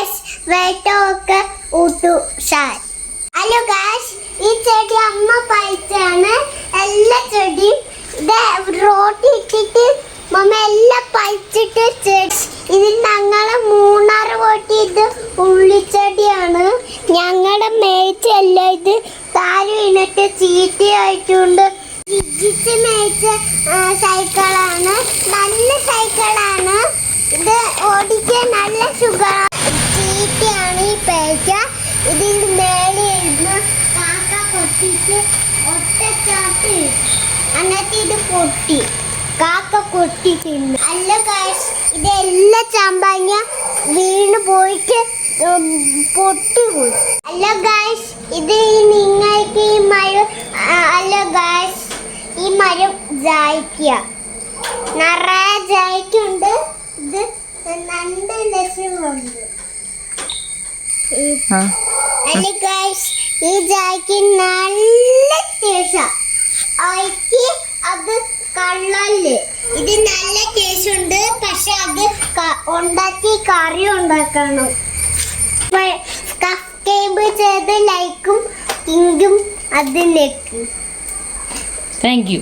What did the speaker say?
Guys വെട്ടമൊക്കെ ഊട്ടു Shai. Hello guys, ഈ ചെടി അമ്മ പഴിച്ചാണ്. എല്ലാ ചെടിയും ഇത് റോട്ടി ഇട്ടിട്ട് മമ്മ എല്ലാം പഴിച്ചിട്ട് ചെടി. ഇതിൽ ഞങ്ങളെ മൂന്നാറ് പോയിട്ട് ഇത് ഉള്ളിച്ചെടിയാണ്. ഞങ്ങളുടെ മേച്ചല്ല, ഇത് താഴെ വീണിട്ട് ചീത്തയായിട്ടുണ്ട്. ജിജിച്ച് മേച്ച സൈക്കിളാണ്, നല്ല സൈക്കിളാണ്. ഇത് ഓടിക്കാൻ നല്ല സുഖമാണ്. ചീത്തയാണ് ഈ പേച്ച. ഇതിൽ മേലെ ഇരുന്ന് കാക്ക കൊത്തിച്ച് ഒറ്റച്ചാട്ട് എന്നിട്ട് ഇത് പൊട്ടി കാക്ക കൊട്ടി തിന്നു. അല്ല ഗൈസ്, ഇതെല്ലാം ചമ്പങ്ങ വീണ് പോയിട്ട് പൊട്ടിപ്പോയി. അല്ല ഗൈസ്, ഇത് നിങ്ങൾക്ക് ഈ മരം അല്ല ഗൈസ്, ഈ മരം ജായിക്കുക നിറയെ ജായിക്കുണ്ട്. ഇത് 2 ലക്ഷമുണ്ട്. അല്ല ഗൈസ്, ഈ ജായിക്ക് നല്ല ടേസ്റ്റാ. അത് കള്ളല്. ഇത് നല്ല ടേസ്റ്റ് ഉണ്ട്, പക്ഷെ അത് ഉണ്ടാക്കി കറി ഉണ്ടാക്കണം. സബ്സ്ക്രൈബ് ചെയ്ത് ലൈക്കും ഇങ്കും അതിലേക്ക്. Thank you.